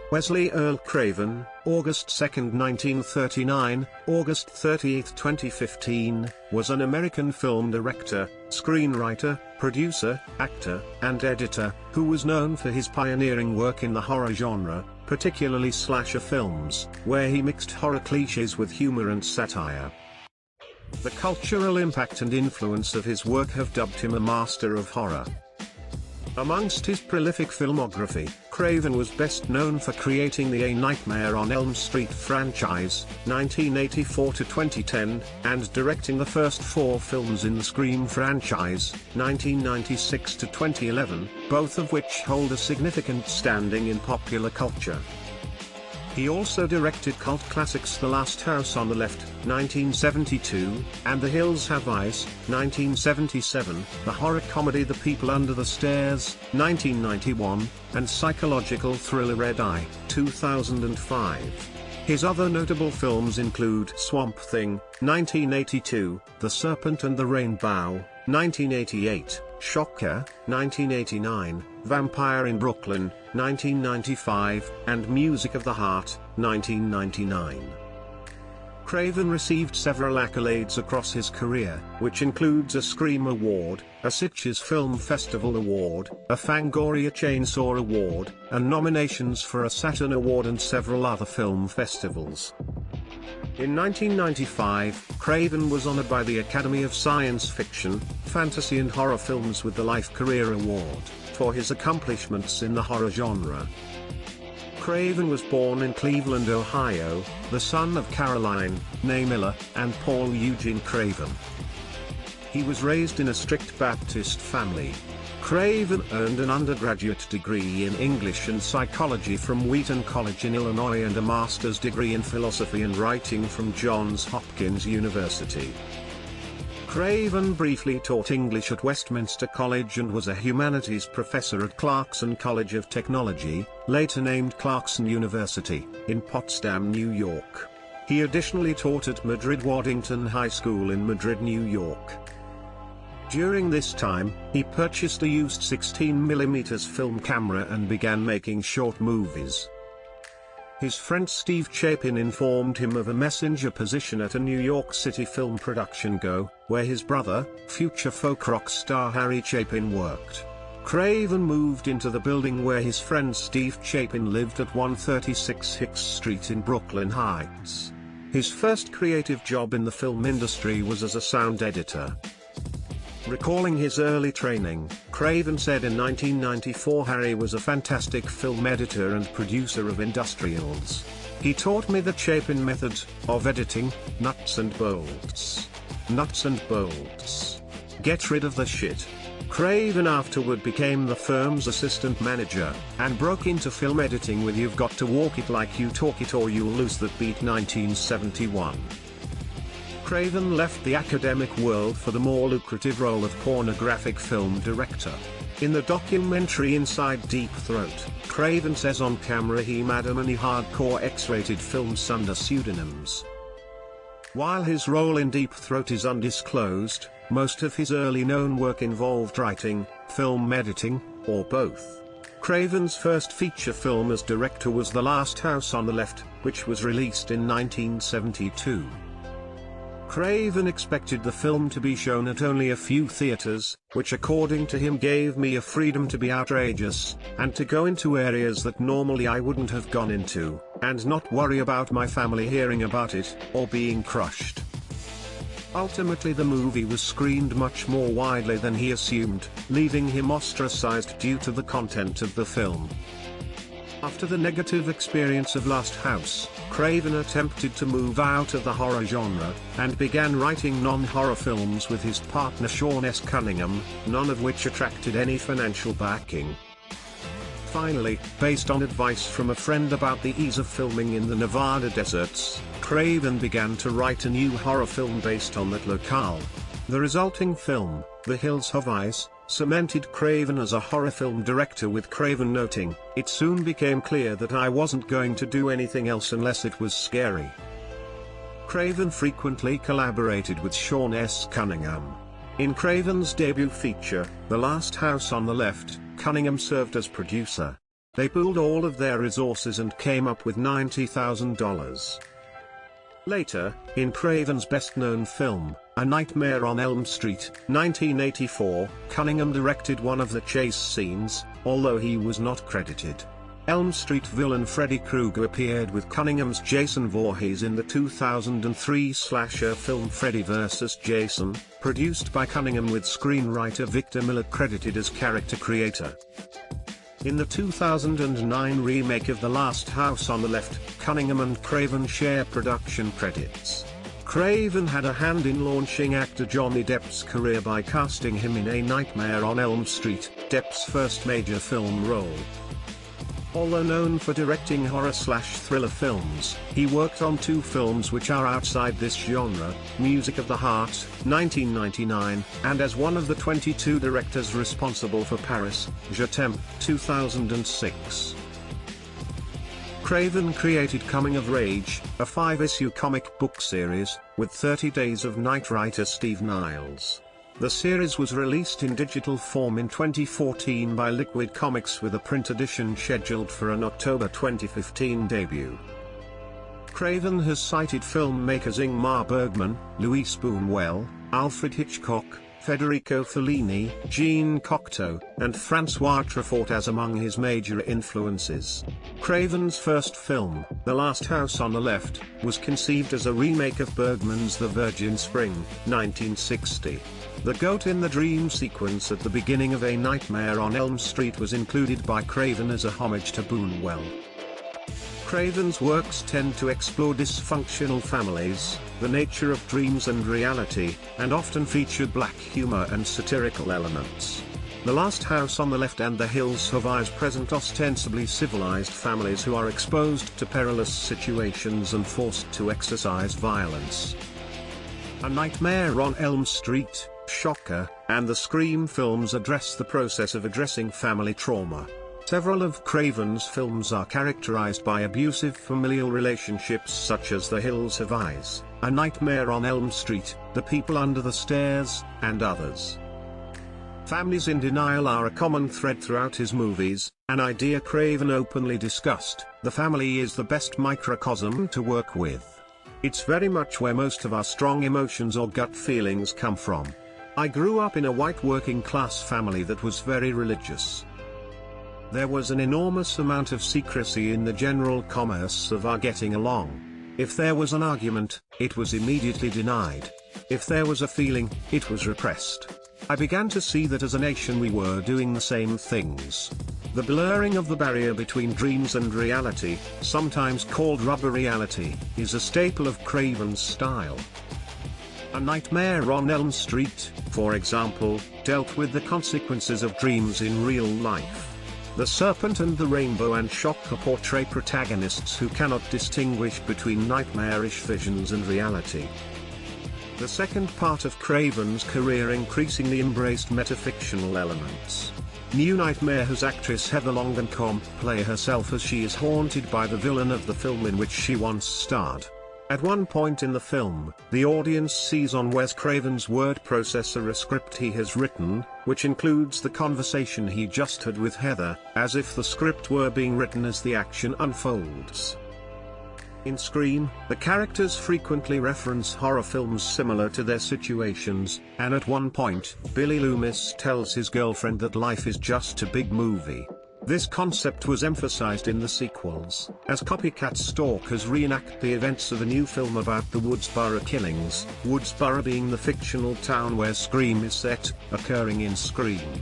Wesley Earl Craven, August 2, 1939, August 30, 2015, was an American film director, screenwriter, producer, actor, and editor, who was known for his pioneering work in the horror genre, particularly slasher films, where he mixed horror cliches with humor and satire. The cultural impact and influence of his work have dubbed him a master of horror. Amongst his prolific filmography, Craven was best known for creating the A Nightmare on Elm Street franchise, 1984 to 2010, and directing the first 4 films in the Scream franchise, 1996 to 2011, both of which hold a significant standing in popular culture. He also directed cult classics The Last House on the Left, 1972, and The Hills Have Eyes, 1977, the horror comedy The People Under the Stairs, 1991, and psychological thriller Red Eye, 2005. His other notable films include Swamp Thing, 1982, The Serpent and the Rainbow, 1988, Shocker, 1989, Vampire in Brooklyn, 1995, and Music of the Heart, 1999. Craven received several accolades across his career, which includes a Scream Award, a Sitges Film Festival Award, a Fangoria Chainsaw Award, and nominations for a Saturn Award and several other film festivals. In 1995, Craven was honored by the Academy of Science Fiction, Fantasy and Horror Films with the Life Career Award, for his accomplishments in the horror genre. Craven was born in Cleveland, Ohio, the son of Caroline, née Miller, and Paul Eugene Craven. He was raised in a strict Baptist family. Craven earned an undergraduate degree in English and psychology from Wheaton College in Illinois and a master's degree in philosophy and writing from Johns Hopkins University. Craven briefly taught English at Westminster College and was a humanities professor at Clarkson College of Technology, later named Clarkson University, in Potsdam, New York. He additionally taught at Madrid-Waddington High School in Madrid, New York. During this time, he purchased a used 16mm film camera and began making short movies. His friend Steve Chapin informed him of a messenger position at a New York City film production go, where his brother, future folk rock star Harry Chapin worked. Craven moved into the building where his friend Steve Chapin lived at 136 Hicks Street in Brooklyn Heights. His first creative job in the film industry was as a sound editor. Recalling his early training, Craven said in 1994 Harry was a fantastic film editor and producer of industrials. He taught me the Chapin method of editing, nuts and bolts. Nuts and bolts. Get rid of the shit. Craven afterward became the firm's assistant manager, and broke into film editing with You've Got to Walk It Like You Talk It or You'll Lose That Beat 1971. Craven left the academic world for the more lucrative role of pornographic film director. In the documentary Inside Deep Throat, Craven says on camera he made many hardcore X-rated films under pseudonyms. While his role in Deep Throat is undisclosed, most of his early known work involved writing, film editing, or both. Craven's first feature film as director was The Last House on the Left, which was released in 1972. Craven expected the film to be shown at only a few theaters, which according to him gave me a freedom to be outrageous, and to go into areas that normally I wouldn't have gone into, and not worry about my family hearing about it, or being crushed. Ultimately the movie was screened much more widely than he assumed, leaving him ostracized due to the content of the film. After the negative experience of Last House, Craven attempted to move out of the horror genre, and began writing non-horror films with his partner Sean S. Cunningham, none of which attracted any financial backing. Finally, based on advice from a friend about the ease of filming in the Nevada deserts, Craven began to write a new horror film based on that locale. The resulting film, The Hills Have Eyes, cemented Craven as a horror film director, with Craven noting, "It soon became clear that I wasn't going to do anything else unless it was scary." Craven frequently collaborated with Sean S. Cunningham. In Craven's debut feature, The Last House on the Left, Cunningham served as producer. They pooled all of their resources and came up with $90,000. Later, in Craven's best-known film, A Nightmare on Elm Street, 1984, Cunningham directed one of the chase scenes, although he was not credited. Elm Street villain Freddy Krueger appeared with Cunningham's Jason Voorhees in the 2003 slasher film Freddy vs. Jason, produced by Cunningham with screenwriter Victor Miller credited as character creator. In the 2009 remake of The Last House on the Left, Cunningham and Craven share production credits. Craven had a hand in launching actor Johnny Depp's career by casting him in A Nightmare on Elm Street, Depp's first major film role. Although known for directing horror/thriller films, he worked on two films which are outside this genre, Music of the Heart, 1999, and as one of the 22 directors responsible for Paris, Je t'aime, 2006. Craven created Coming of Rage, a 5-issue comic book series, with 30 Days of Night writer Steve Niles. The series was released in digital form in 2014 by Liquid Comics with a print edition scheduled for an October 2015 debut. Craven has cited filmmakers Ingmar Bergman, Louis Buñuel, Alfred Hitchcock, Federico Fellini, Jean Cocteau, and Francois Truffaut as among his major influences. Craven's first film, The Last House on the Left, was conceived as a remake of Bergman's The Virgin Spring, 1960. The Goat in the Dream sequence at the beginning of A Nightmare on Elm Street was included by Craven as a homage to Buñuel. Craven's works tend to explore dysfunctional families, the nature of dreams and reality, and often feature black humor and satirical elements. The Last House on the Left and The Hills Have Eyes present ostensibly civilized families who are exposed to perilous situations and forced to exercise violence. A Nightmare on Elm Street, Shocker, and the Scream films address the process of addressing family trauma. Several of Craven's films are characterized by abusive familial relationships such as The Hills Have Eyes, A Nightmare on Elm Street, The People Under the Stairs, and others. Families in denial are a common thread throughout his movies, an idea Craven openly discussed. The family is the best microcosm to work with. It's very much where most of our strong emotions or gut feelings come from. I grew up in a white working-class family that was very religious. There was an enormous amount of secrecy in the general commerce of our getting along. If there was an argument, it was immediately denied. If there was a feeling, it was repressed. I began to see that as a nation we were doing the same things. The blurring of the barrier between dreams and reality, sometimes called rubber reality, is a staple of Craven's style. A Nightmare on Elm Street, for example, dealt with the consequences of dreams in real life. The Serpent and the Rainbow and Shocker portray protagonists who cannot distinguish between nightmarish visions and reality. The second part of Craven's career increasingly embraced metafictional elements. New Nightmare has actress Heather Langenkamp play herself as she is haunted by the villain of the film in which she once starred. At one point in the film, the audience sees on Wes Craven's word processor a script he has written, which includes the conversation he just had with Heather, as if the script were being written as the action unfolds. In Scream, the characters frequently reference horror films similar to their situations, and at one point, Billy Loomis tells his girlfriend that life is just a big movie. This concept was emphasized in the sequels, as copycat stalkers reenact the events of a new film about the Woodsboro killings, Woodsboro being the fictional town where Scream is set, occurring in Scream.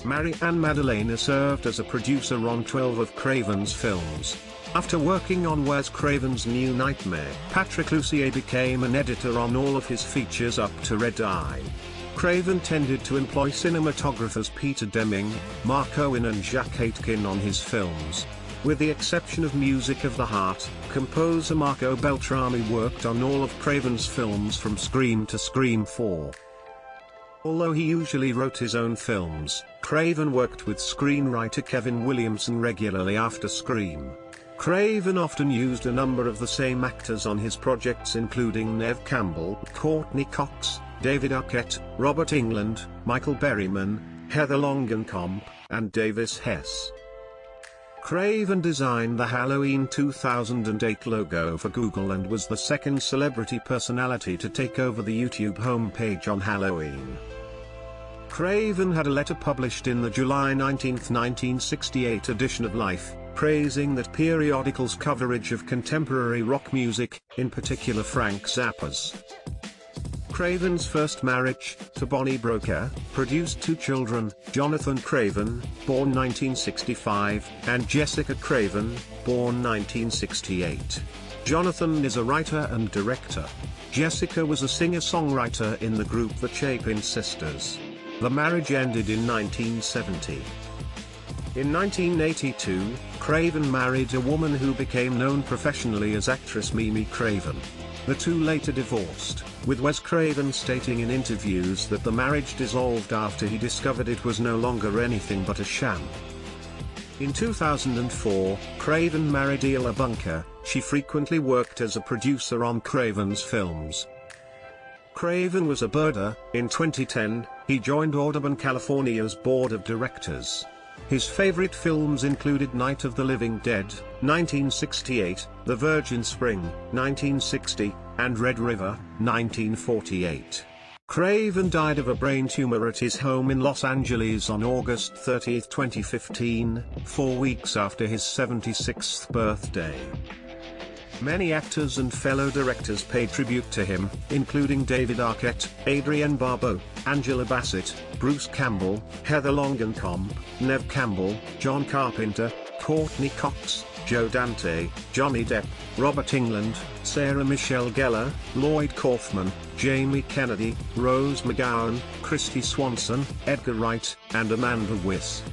Marianne Maddalena served as a producer on 12 of Craven's films. After working on Wes Craven's New Nightmare, Patrick Lussier became an editor on all of his features up to Red Eye. Craven tended to employ cinematographers Peter Deming, Mark Owen and Jacques Aitken on his films. With the exception of Music of the Heart, composer Marco Beltrami worked on all of Craven's films from Scream to Scream 4. Although he usually wrote his own films, Craven worked with screenwriter Kevin Williamson regularly after Scream. Craven often used a number of the same actors on his projects including Neve Campbell, Courtney Cox, David Arquette, Robert Englund, Michael Berryman, Heather Langenkamp, and Davis Hess. Craven designed the Halloween 2008 logo for Google and was the second celebrity personality to take over the YouTube homepage on Halloween. Craven had a letter published in the July 19, 1968 edition of Life, praising that periodical's coverage of contemporary rock music, in particular Frank Zappa's. Craven's first marriage, to Bonnie Broker, produced two children, Jonathan Craven, born 1965, and Jessica Craven, born 1968. Jonathan is a writer and director. Jessica was a singer-songwriter in the group the Chapin Sisters. The marriage ended in 1970. In 1982, Craven married a woman who became known professionally as actress Mimi Craven. The two later divorced, with Wes Craven stating in interviews that the marriage dissolved after he discovered it was no longer anything but a sham. In 2004, Craven married Ela Bunker. She frequently worked as a producer on Craven's films. Craven was a birder. In 2010, he joined Audubon California's board of directors. His favorite films included Night of the Living Dead, 1968, The Virgin Spring, 1960, and Red River, 1948. Craven died of a brain tumor at his home in Los Angeles on August 30, 2015, 4 weeks after his 76th birthday. Many actors and fellow directors pay tribute to him, including David Arquette, Adrienne Barbeau, Angela Bassett, Bruce Campbell, Heather Langenkamp, Neve Campbell, John Carpenter, Courtney Cox, Joe Dante, Johnny Depp, Robert Englund, Sarah Michelle Gellar, Lloyd Kaufman, Jamie Kennedy, Rose McGowan, Christy Swanson, Edgar Wright, and Amanda Wyss.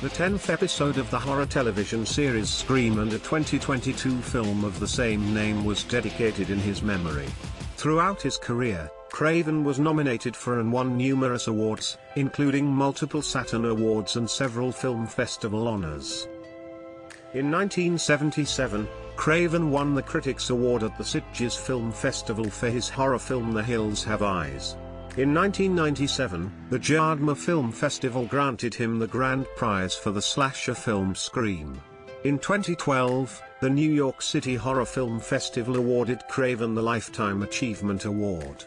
The 10th episode of the horror television series Scream and a 2022 film of the same name was dedicated in his memory. Throughout his career, Craven was nominated for and won numerous awards, including multiple Saturn Awards and several film festival honors. In 1977, Craven won the Critics' Award at the Sitges Film Festival for his horror film The Hills Have Eyes. In 1997, the Jardma Film Festival granted him the grand prize for the slasher film Scream. In 2012, the New York City Horror Film Festival awarded Craven the Lifetime Achievement Award.